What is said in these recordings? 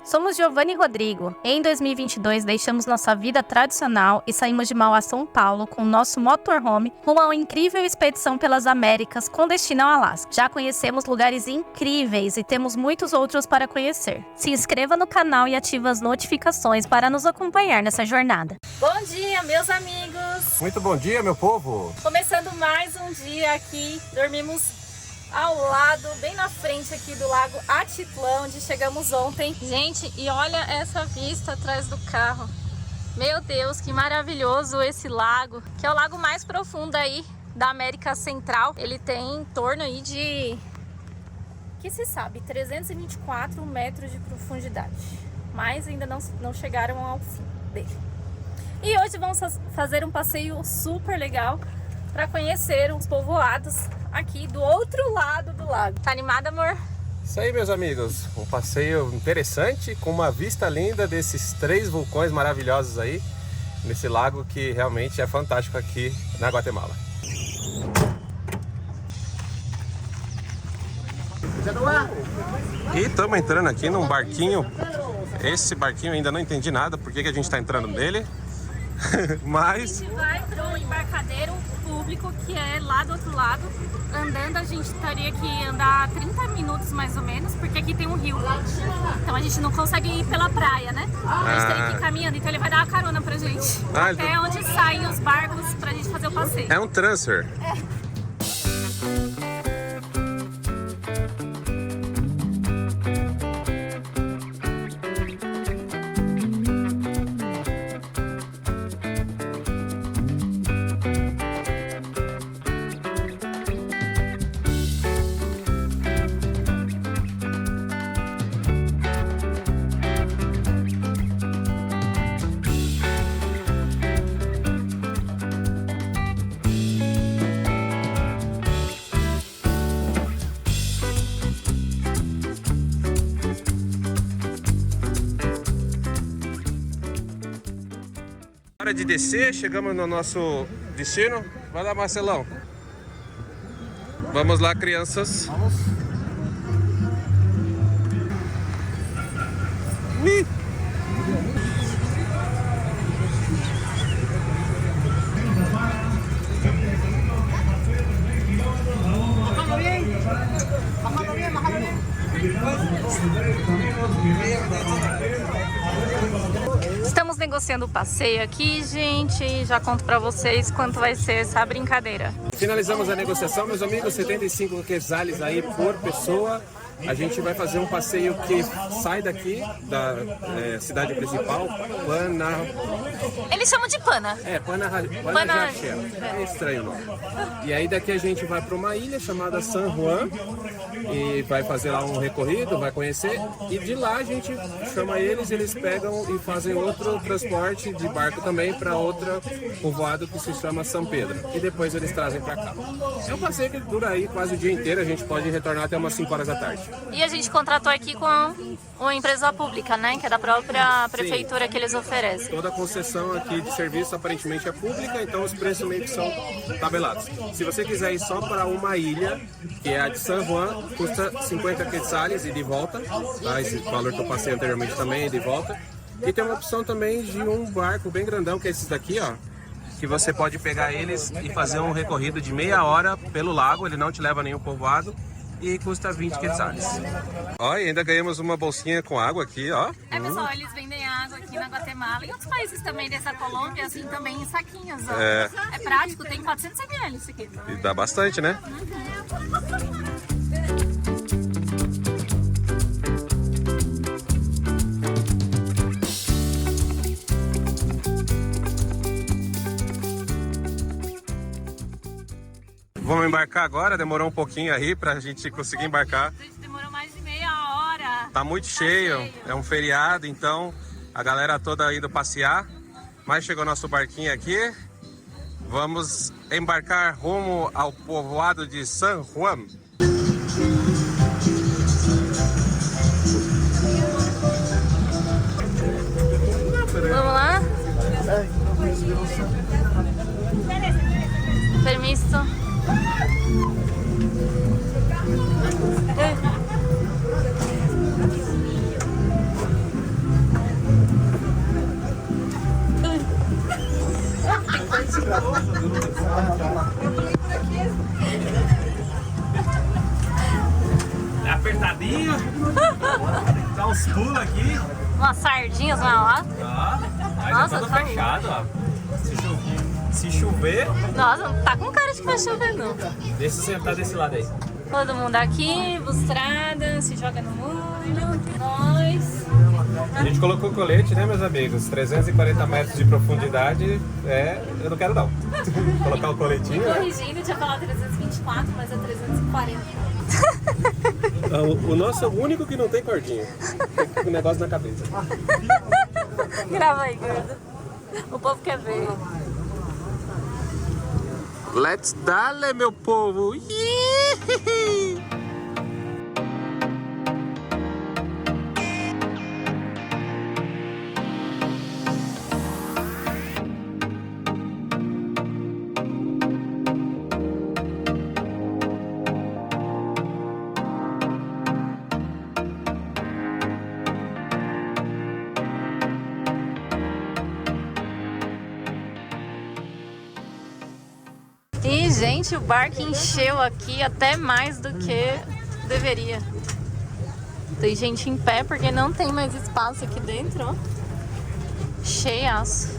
somos Giovanni e Rodrigo. Em 2022, deixamos nossa vida tradicional e saímos de Mauá, São Paulo, com nosso motorhome rumo a uma incrível expedição pelas Américas com destino ao Alasca. Já conhecemos lugares incríveis e temos muitos outros para conhecer. Se inscreva no canal e ative as notificações para nos acompanhar nessa jornada. Bom dia, meus amigos! Muito bom dia, meu povo! Começando mais um dia aqui, dormimos ao lado, bem na frente aqui do lago Atitlã, onde chegamos ontem. Gente, e olha essa vista atrás do carro. Meu Deus, que maravilhoso esse lago, que é o lago mais profundo aí da América Central. Ele tem em torno aí de, que se sabe, 324 metros de profundidade. Mas ainda não chegaram ao fim dele. E hoje vamos fazer um passeio super legal para conhecer os povoados aqui do outro lado do lago. Tá animado, amor? Isso aí, meus amigos, um passeio interessante com uma vista linda desses 3 vulcões maravilhosos aí nesse lago que realmente é fantástico aqui na Guatemala. E estamos entrando aqui num barquinho. Esse barquinho ainda não entendi nada por que a gente está entrando nele. Mas a gente vai para um embarcadeiro público que é lá do outro lado. Andando a gente teria que andar 30 minutos mais ou menos, porque aqui tem um rio. Então a gente não consegue ir pela praia, né? A gente teria que ir caminhando, então ele vai dar uma carona pra gente. Até onde saem os barcos pra gente fazer o passeio. É um transfer. Hora de descer, chegamos no nosso destino. Vai lá, Marcelão. Vamos lá, crianças. Vamos. Estamos negociando o passeio aqui, gente. Já conto pra vocês quanto vai ser essa brincadeira. Finalizamos a negociação, meus amigos, 75 quetzales aí por pessoa. A gente vai fazer um passeio que sai daqui da cidade principal, Pana... Eles chamam de Pana. Panajachel. É estranho o nome. E aí daqui a gente vai para uma ilha chamada San Juan e vai fazer lá um recorrido, vai conhecer. E de lá a gente chama eles pegam e fazem outro transporte de barco também para outro povoado que se chama São Pedro. E depois eles trazem para cá. É um passeio que dura aí quase o dia inteiro, a gente pode retornar até umas 5 horas da tarde. E a gente contratou aqui com uma empresa pública, né? Que é da própria prefeitura. Sim, que eles oferecem. Toda a concessão aqui de serviço aparentemente é pública, então os preços meio que são tabelados. Se você quiser ir só para uma ilha, que é a de San Juan, custa 50 quetzales e de volta, tá? Esse valor que eu passei anteriormente também, e de volta. E tem uma opção também de um barco bem grandão, que é esses daqui, ó, que você pode pegar eles e fazer um recorrido de meia hora pelo lago, ele não te leva a nenhum povoado. E custa 20 quetzales. Ó, e ainda ganhamos uma bolsinha com água aqui, ó. É, pessoal, eles vendem água aqui na Guatemala e outros países também dessa Colômbia, assim, também em saquinhos, ó. É prático, tem 400 ml isso aqui. E dá bastante, né? Vamos embarcar agora, demorou um pouquinho aí pra gente conseguir embarcar. A gente demorou mais de meia hora. Tá muito cheio, é um feriado, então a galera toda indo passear. Mas chegou nosso barquinho aqui. Vamos embarcar rumo ao povoado de San Juan. Vamos lá? Permisso. uns pulos aqui. Umas sardinhas na lata. Aí Nossa, tá tudo tá fechado, ó. Se chover, Nossa, não tá com cara de que vai chover, não. deixa eu sentar desse lado aí. Todo mundo aqui, bustrada, se joga no molho. Nós. A gente colocou colete, né, meus amigos? 340 metros de profundidade, eu não quero não. Colocar o coletinho. Corrigindo, tinha falado 324, mas é 340. O nosso é o único que não tem cordinha. Tem um negócio na cabeça. Grava aí, gordo. O povo quer ver. Let's dale, meu povo! E, gente, o barco encheu aqui até mais do que deveria. Tem gente em pé porque não tem mais espaço aqui dentro, ó. Cheiaço.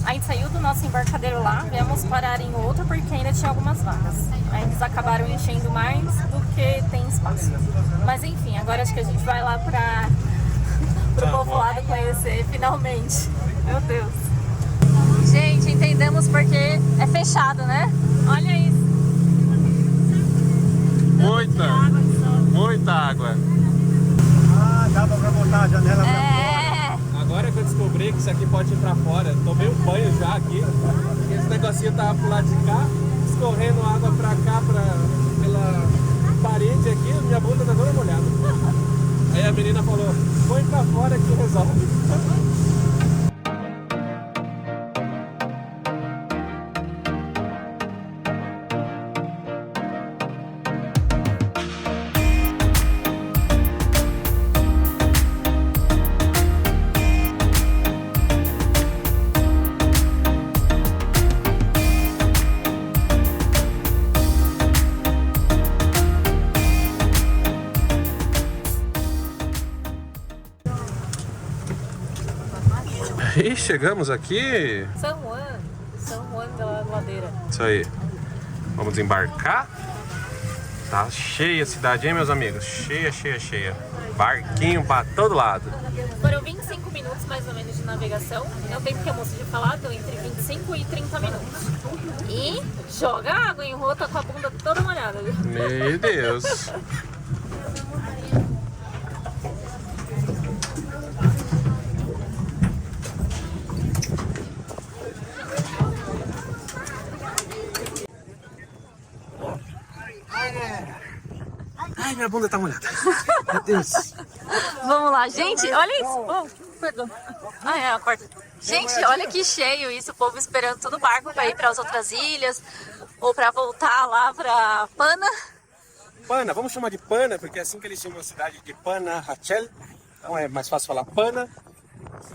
A gente saiu do nosso embarcadero lá, viemos parar em outro porque ainda tinha algumas vagas. Aí eles acabaram enchendo mais do que tem espaço. Mas enfim, agora acho que a gente vai lá pro povoado conhecer finalmente. Meu Deus. Gente, entendemos porque é fechado, né? Olha isso. Muita água. Ah, dá pra botar a janela pra É. Agora que eu descobri que isso aqui pode ir pra fora, tomei um banho já aqui. Esse negocinho tava pro lado de cá, escorrendo água pra cá, pela parede aqui, minha bunda tá toda molhada. Aí a menina falou, põe pra fora que resolve. E chegamos aqui. São Juan da Ladeira. Isso aí. Vamos desembarcar. Tá cheia a cidade, hein, meus amigos? Cheia. Barquinho pra todo lado. Foram 25 minutos mais ou menos de navegação. É o tempo que a moça tinha falado, entre 25 e 30 minutos. E joga água em rota com a bunda toda molhada. Meu Deus. Ai, minha bunda tá molhada. Meu Deus. Vamos lá, gente, olha isso. Oh, perdão. Ah, é, a quarta. Gente, olha que cheio isso, o povo esperando todo o barco para ir para as outras ilhas ou para voltar lá para Pana. Pana, vamos chamar de Pana, porque é assim que eles chamam a cidade de Pana Rachel. Então é mais fácil falar Pana.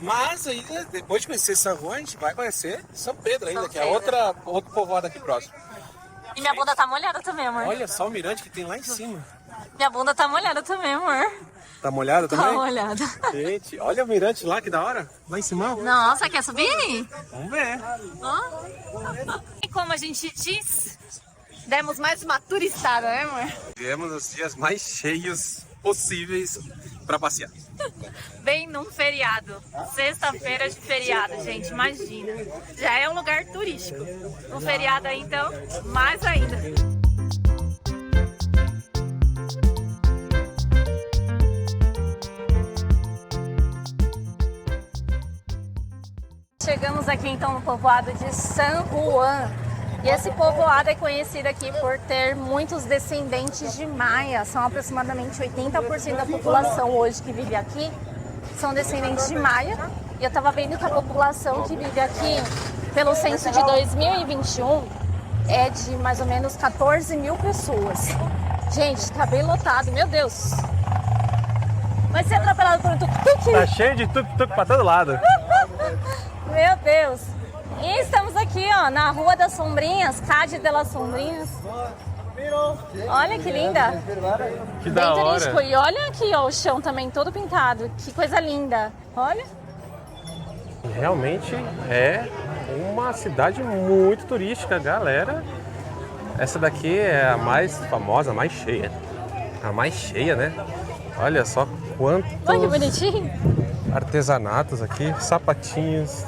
Mas aí, depois de conhecer San Juan, a gente vai conhecer São Pedro ainda, que é outro povoado aqui próximo. E minha bunda tá molhada também, amor. Olha só o mirante que tem lá em cima. Minha bunda tá molhada também, amor. Tá molhada também? Tá molhada. Gente, olha o mirante lá, que da hora. Lá em cima. Nossa, quer subir? Vamos ver. Ó. E como a gente diz, demos mais uma turistada, né, amor? Viemos nos dias mais cheios possíveis para passear. Bem num feriado. Sexta-feira de feriado, gente, imagina. Já é um lugar turístico. Um feriado aí, então, mais ainda. Chegamos aqui então no povoado de San Juan. E esse povoado é conhecido aqui por ter muitos descendentes de maia. São aproximadamente 80% da população hoje que vive aqui são descendentes de maia. E eu tava vendo que a população que vive aqui, pelo censo de 2021, é de mais ou menos 14 mil pessoas. Gente, tá bem lotado, meu Deus. Vai ser atropelado por um tuk-tuk? Tá cheio de tuk-tuk pra todo lado. Meu Deus. E estamos aqui, ó, na Rua das Sombrinhas, Cade de las Sombrinhas. Olha que linda. Que Bem da turístico. hora. E olha aqui, ó, o chão também todo pintado. Que coisa linda. Olha. Realmente é uma cidade muito turística, galera. Essa daqui é a mais famosa, a mais cheia. A mais cheia, né? Olha só quantos Olha que bonitinho. artesanatos aqui, sapatinhos,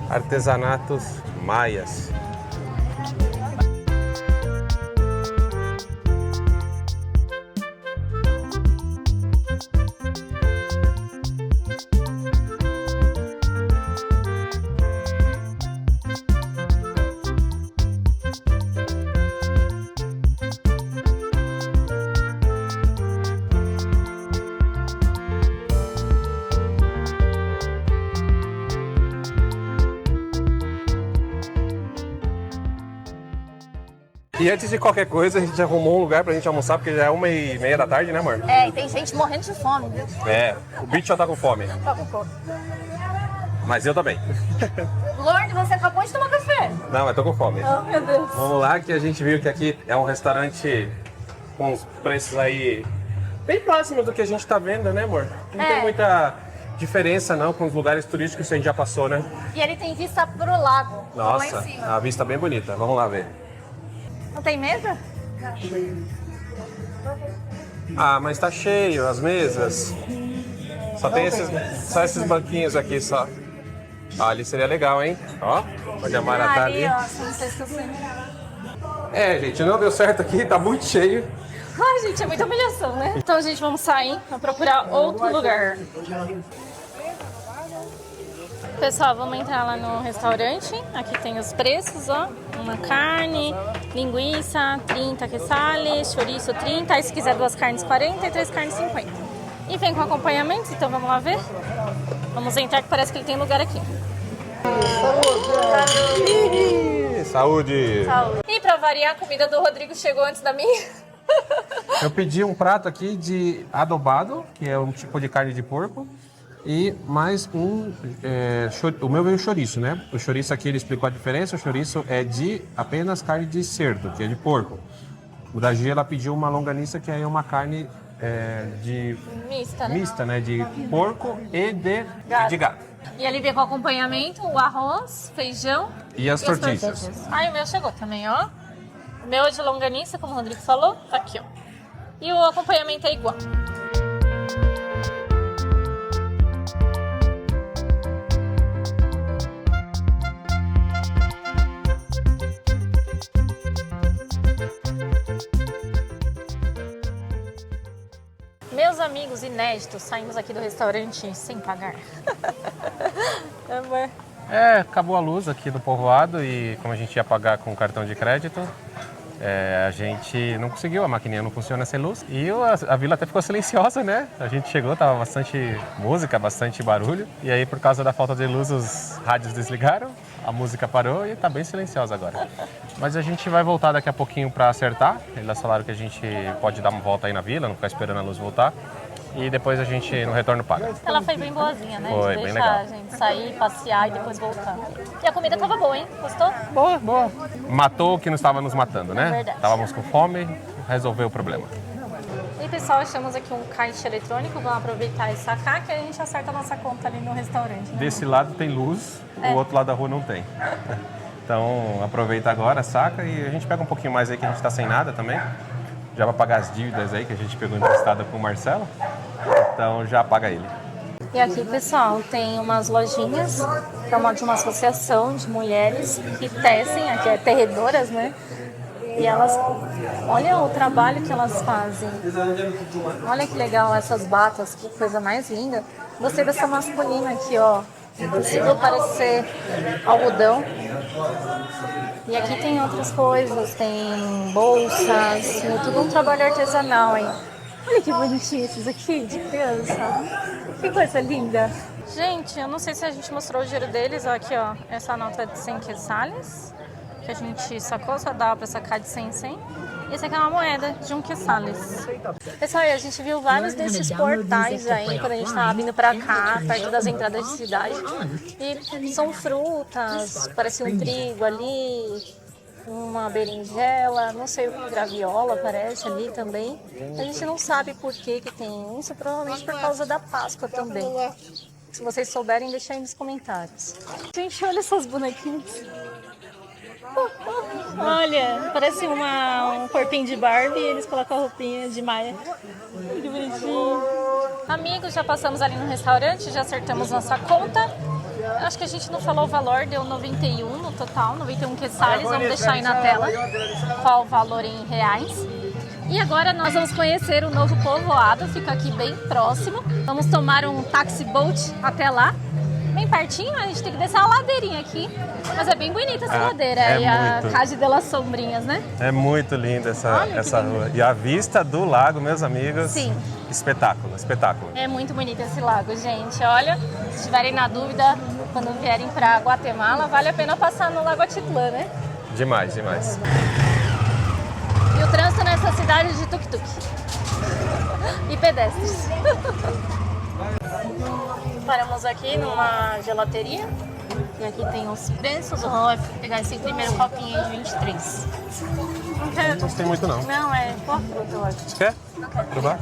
artesanatos maias. E antes de qualquer coisa, a gente arrumou um lugar pra gente almoçar, porque já é 1h30 da tarde, né, amor? É, e tem gente morrendo de fome. É, o bicho já tá com fome. Tá com fome. Mas eu também. Lorde, você acabou de tomar café. Não, eu tô com fome. Oh, meu Deus. Vamos lá, que a gente viu que aqui é um restaurante com os preços aí bem próximos do que a gente tá vendo, né, amor? Não tem muita diferença, não, com os lugares turísticos que a gente já passou, né? E ele tem vista pro lago. Lá Nossa, em cima. a vista bem bonita. Vamos lá ver. Não tem mesa? Ah, mas tá cheio as mesas. Só tem esses banquinhos aqui só. Ah, ali seria legal, hein? Ó, pode amaratar ali. Ó, não sei se eu sei. É, gente, não deu certo aqui, tá muito cheio. Ai, gente, é muita humilhação, né? Então, gente, vamos sair pra procurar outro lugar. Pessoal, vamos entrar lá no restaurante. Aqui tem os preços, ó. Uma carne, linguiça, 30 quetzales, chouriço 30. Aí se quiser 2 carnes, 40 e 3 carnes, 50. E vem com acompanhamento, então vamos lá ver? Vamos entrar que parece que ele tem lugar aqui. Saúde! Saúde. E pra variar, a comida do Rodrigo chegou antes da minha. Eu pedi um prato aqui de adobado, que é um tipo de carne de porco. E mais um, o meu veio chouriço, né? O chouriço aqui ele explicou a diferença, o chouriço é de apenas carne de cerdo, que é de porco. O da Gia, ela pediu uma longaniça, que é uma carne de Mista, né? De porco e de gato. E ali vem com acompanhamento o arroz, feijão E as tortilhas. Aí o meu chegou também, ó. O meu é de longaniça, como o Rodrigo falou, tá aqui, ó. E o acompanhamento é igual. Meus amigos inéditos, saímos aqui do restaurante sem pagar. Amor. Acabou a luz aqui do povoado e como a gente ia pagar com cartão de crédito, a gente não conseguiu, a maquininha não funciona sem luz. E a vila até ficou silenciosa, né? A gente chegou, tava bastante música, bastante barulho. E aí, por causa da falta de luz, os rádios desligaram, a música parou e tá bem silenciosa agora. Mas a gente vai voltar daqui a pouquinho para acertar. Eles falaram que a gente pode dar uma volta aí na vila, não ficar esperando a luz voltar. E depois a gente, no retorno, paga. Ela foi bem boazinha, né? Foi, de bem deixar legal. a gente sair, passear e depois voltar. E a comida tava boa, hein? Gostou? Boa. Matou o que não estava nos matando, né? Verdade. Estávamos com fome, resolveu o problema. E pessoal, achamos aqui um caixa eletrônico. Vamos aproveitar e sacar que a gente acerta a nossa conta ali no restaurante. Né? Desse lado tem luz, do outro lado da rua não tem. Então aproveita agora, saca e a gente pega um pouquinho mais aí que a gente tá sem nada também. Já vai pagar as dívidas aí que a gente pegou emprestada com o Marcelo. Então já paga ele. E aqui, pessoal, tem umas lojinhas, que é de uma associação de mulheres que tecem, aqui é terredoras, né? E elas, olha o trabalho que elas fazem. Olha que legal essas batas, que coisa mais linda. Gostei dessa masculina aqui, ó. O tecido parece ser algodão. E aqui tem outras coisas, tem bolsas, tudo um trabalho artesanal, hein? Olha que bonitinho esses aqui, de criança. Que coisa linda. Gente, eu não sei se a gente mostrou o dinheiro deles. Ó, aqui, ó, essa nota de 100 quetzales, que a gente sacou, só dava pra sacar de 100 em 100. E esse aqui é uma moeda de 1 quetzales. Pessoal, a gente viu vários desses portais aí, quando a gente tava vindo pra cá, perto das entradas de cidade. E são frutas, parece um trigo ali, uma berinjela, não sei o que, graviola parece ali também. A gente não sabe por que tem isso, provavelmente por causa da Páscoa também. Se vocês souberem, deixa aí nos comentários. Gente, olha essas bonequinhas. Olha, parece um corpinho de Barbie e eles colocam a roupinha de Maia. Que bonitinho. Amigos, já passamos ali no restaurante, já acertamos nossa conta. Acho que a gente não falou o valor, deu 91 no total, 91 quetzales. Vamos deixar aí na tela qual o valor em reais. E agora nós vamos conhecer o novo povoado, fica aqui bem próximo. Vamos tomar um taxi boat até lá. Bem pertinho, a gente tem que descer a ladeirinha aqui. Mas é bem bonita essa ladeira. É e a muito. Casa de las Sombrinhas, né? É muito linda essa rua. E a vista do lago, meus amigos. Sim. Espetáculo, espetáculo. É muito bonito esse lago, gente. Olha, se estiverem na dúvida, quando vierem para Guatemala, vale a pena passar no Lago Atitlán, né? Demais, demais. E o trânsito nessa cidade de tuk-tuk. E pedestres. Paramos aqui numa gelateria. E aqui tem os preços. O Ron vai pegar esse primeiro copinho aí de 23. Não gostei muito, não. Não, é por fruta, eu acho. Quer? Provar?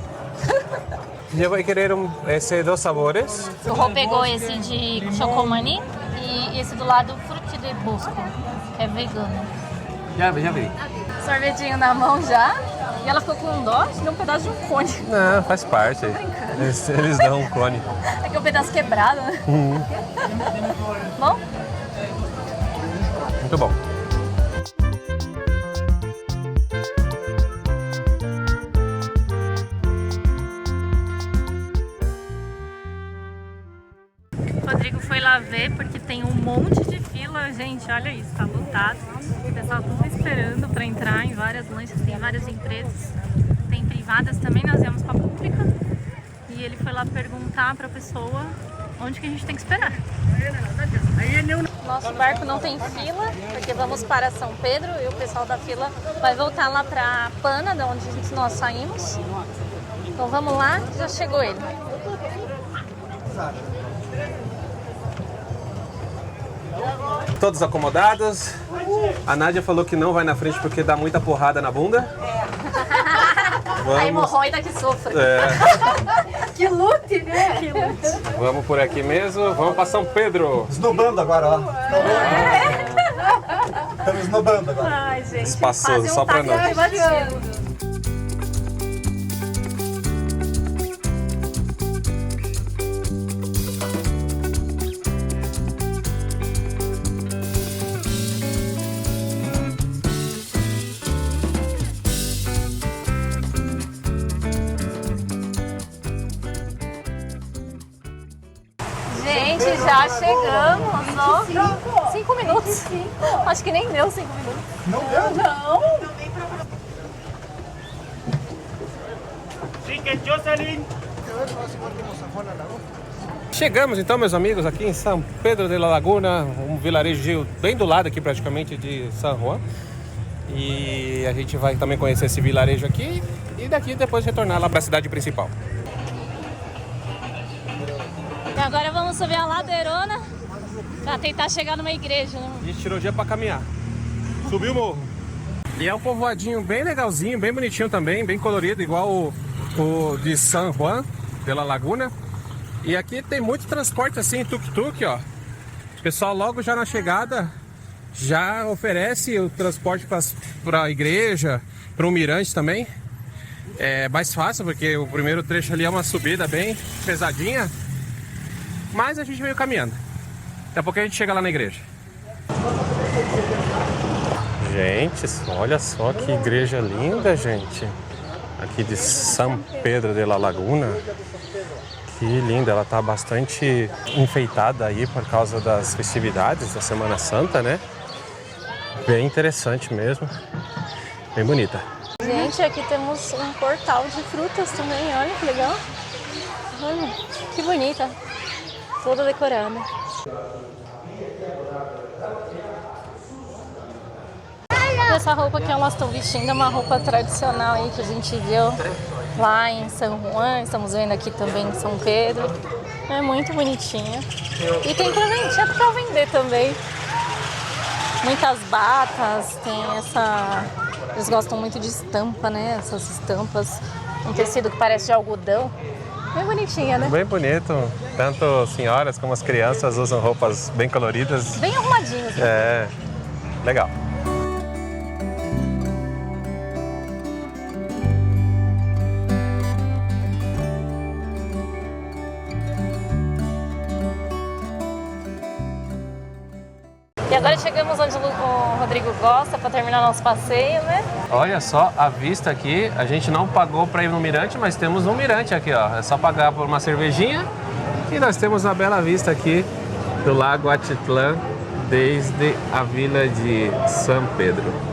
Eu vou querer esses dois sabores. O Ron pegou esse de chocomani e esse do lado frutti de busco, que é vegano. Já vi. Sorvetinho na mão já. E ela ficou com dó, deu um pedaço de um cone. Não, faz parte. Eles dão um cone. É que é um pedaço quebrado, né? Bom? Muito bom. O Rodrigo foi lá ver porque tem um monte de fila. Gente, olha isso, tá lotado. O pessoal tudo esperando para entrar em várias lanchas. Tem várias empresas, tem privadas também. Nós viemos com a pública e ele foi lá perguntar para a pessoa onde que a gente tem que esperar. Nosso barco não tem fila porque vamos para São Pedro e o pessoal da fila vai voltar lá para Pana, de onde nós saímos. Então vamos lá, já chegou ele. Todos acomodados. A Nádia falou que não vai na frente porque dá muita porrada na bunda. A hemorroida que sofre. Que lute, né? Que lute. Vamos por aqui mesmo. Vamos para São Pedro. Esnobando agora, ó. Estamos esnobando agora. Ai, gente. Espaçoso, fazer um só pra táxi nós. privativo. Gente, já chegamos no 5 minutos. Acho que nem deu 5 minutos. Não deu? Não. Chegamos então, meus amigos, aqui em São Pedro de la Laguna, um vilarejo bem do lado aqui praticamente de San Juan. E a gente vai também conhecer esse vilarejo aqui e daqui depois retornar lá para a cidade principal. E agora vamos subir a ladeirona para tentar chegar numa igreja, né? A gente tirou o dia para caminhar. Subiu o morro. E é um povoadinho bem legalzinho, bem bonitinho também, bem colorido, igual o de San Juan de la Laguna. E aqui tem muito transporte assim, tuk-tuk, ó. O pessoal logo já na chegada já oferece o transporte para a igreja, para o mirante também. É mais fácil porque o primeiro trecho ali é uma subida bem pesadinha. Mas a gente veio caminhando. Daqui a pouco a gente chega lá na igreja. Gente, olha só que igreja linda, gente. Aqui de São Pedro de la Laguna. Que linda, ela tá bastante enfeitada aí por causa das festividades da Semana Santa, né? Bem interessante mesmo. Bem bonita. Gente, aqui temos um portal de frutas também, olha que legal. Olha, que bonita. Toda decorada. Essa roupa que elas estão vestindo é uma roupa tradicional aí que a gente viu lá em San Juan, estamos vendo aqui também em São Pedro. É muito bonitinha. E tem pra vender também. muitas batas, tem essa... Eles gostam muito de estampa, né? Essas estampas, um tecido que parece de algodão. Bem bonitinha, né? Bem bonito. Tanto senhoras como as crianças usam roupas bem coloridas. Bem arrumadinhas. Né? É, legal. E agora chegamos onde o Rodrigo gosta para terminar nosso passeio, né? Olha só a vista aqui. A gente não pagou para ir no mirante, mas temos um mirante aqui, ó. É só pagar por uma cervejinha e nós temos uma bela vista aqui do Lago Atitlán desde a vila de São Pedro.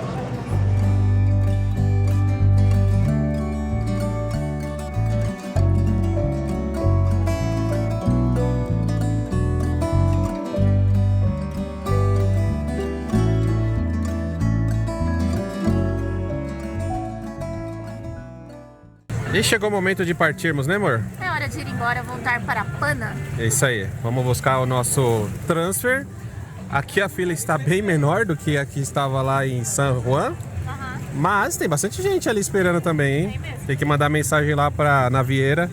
E chegou o momento de partirmos, né, amor? É hora de ir embora, voltar para Pana. É isso aí. Vamos buscar o nosso transfer. Aqui a fila está bem menor do que a que estava lá em San Juan. Mas tem bastante gente ali esperando também, hein? Tem que mandar mensagem lá para a navieira,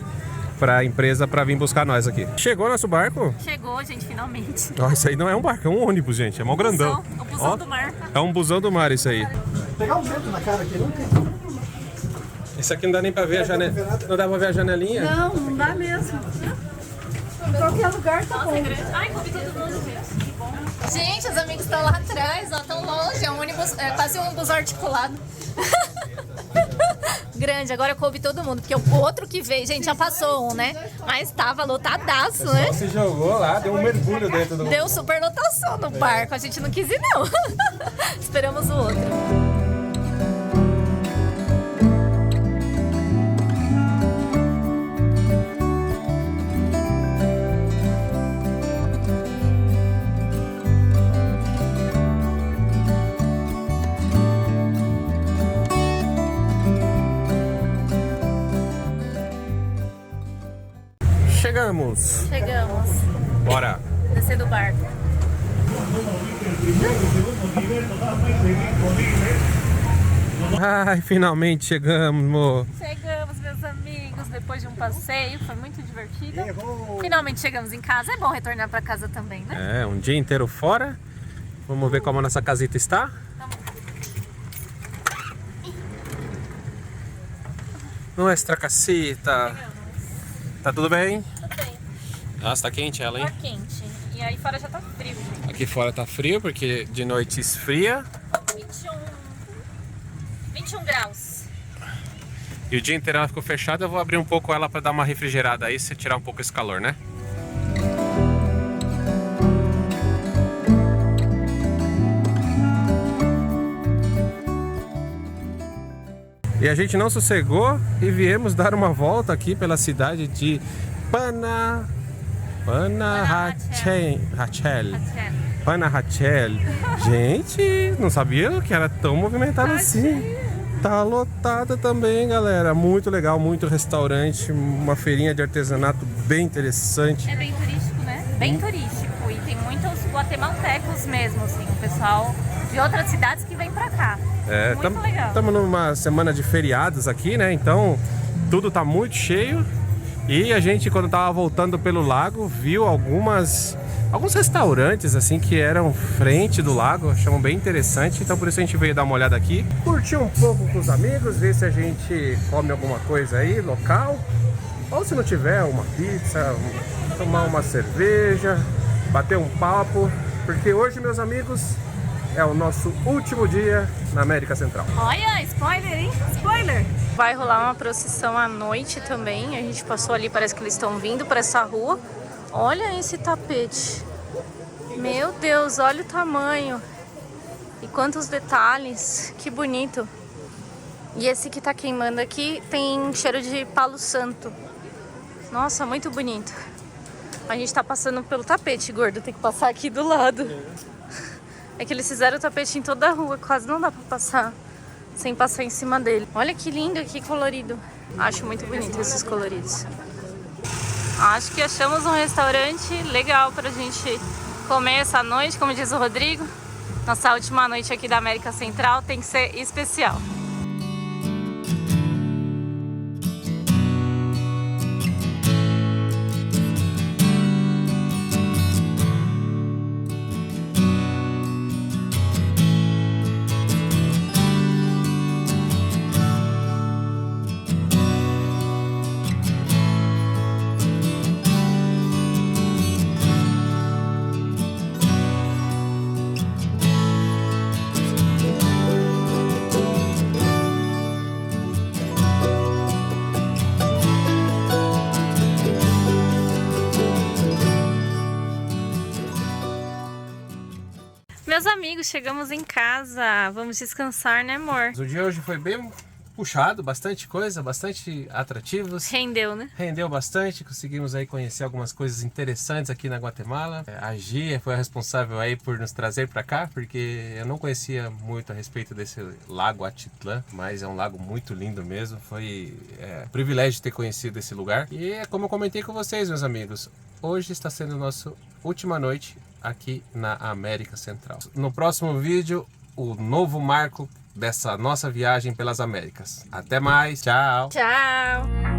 para a empresa, para vir buscar nós aqui. Chegou nosso barco? Chegou, gente, finalmente. Ó, isso aí não é um barco, é um ônibus, gente. É mó grandão. O busão Ó, do mar. é um busão do mar isso aí. Pegar um vento na cara aqui, não tem. Isso aqui não dá nem pra ver a janela. Não dá pra ver a janelinha? Não, não dá mesmo. Em qualquer lugar tá bom. Ai, coube todo mundo, gente. Que bom. Gente, os amigos estão lá atrás, ó, tão longe. É um ônibus, é quase um ônibus articulado. Grande, agora coube todo mundo, porque o outro que veio, gente, já passou um, né? Mas tava lotadaço, né? Se jogou lá, deu um mergulho dentro do... Deu super lotação no barco, a gente não quis ir, não. Esperamos o outro. Chegamos. Chegamos. Bora. Descer do barco. Ai, finalmente chegamos, amor. Chegamos, meus amigos, depois de um passeio, foi muito divertido. Finalmente chegamos em casa, é bom retornar para casa também, né? É, um dia inteiro fora. Vamos ver como a nossa casita está. Nuestra casita. Tá tudo bem? Tudo bem, Nossa, tá quente ela, hein? tá quente. E aí fora já tá frio. Aqui fora tá frio porque de noite esfria. 21 graus. E o dia inteiro ela ficou fechada. Eu vou abrir um pouco ela para dar uma refrigerada aí, se tirar um pouco esse calor, né? E a gente não sossegou e viemos dar uma volta aqui pela cidade de Panajachel. Gente, não sabia que era tão movimentado assim. Tá lotada também, galera. Muito legal, muito restaurante, uma feirinha de artesanato bem interessante. É bem turístico, né? Bem turístico. E tem muitos guatemaltecos mesmo, assim. O pessoal de outras cidades que vem pra cá. É, muito legal. Estamos numa semana de feriados aqui, né? Então tudo tá muito cheio. E a gente, quando tava voltando pelo lago, viu alguns restaurantes assim que eram frente do lago, achamos bem interessante. Então por isso a gente veio dar uma olhada aqui, curtir um pouco com os amigos, ver se a gente come alguma coisa aí local, ou se não tiver, uma pizza, tomar uma cerveja, bater um papo, porque hoje, meus amigos, é o nosso último dia na América Central. Olha, spoiler, hein? Spoiler! Vai rolar uma procissão à noite também. A gente passou ali, parece que eles estão vindo para essa rua. Olha esse tapete. Meu Deus, olha o tamanho. E quantos detalhes. Que bonito. E esse que tá queimando aqui tem cheiro de palo santo. Nossa, muito bonito. A gente tá passando pelo tapete, gordo. Tem que passar aqui do lado. É que eles fizeram o tapete em toda a rua. Quase não dá pra passar sem passar em cima dele. Olha que lindo, que colorido. Acho muito bonito esses coloridos. Acho que achamos um restaurante legal pra gente comer essa noite, como diz o Rodrigo. Nossa última noite aqui da América Central tem que ser especial. Meus amigos, chegamos em casa. Vamos descansar, né, amor? O dia hoje foi bem puxado, bastante coisa, bastante atrativos. Rendeu, né? Rendeu bastante, conseguimos aí conhecer algumas coisas interessantes aqui na Guatemala. A Gia foi a responsável aí por nos trazer para cá, porque eu não conhecia muito a respeito desse lago Atitlán, mas é um lago muito lindo mesmo. Foi um privilégio ter conhecido esse lugar. E é como eu comentei com vocês, meus amigos, hoje está sendo a nossa última noite aqui na América Central. No próximo vídeo, o novo marco dessa nossa viagem pelas Américas. Até mais, tchau! Tchau!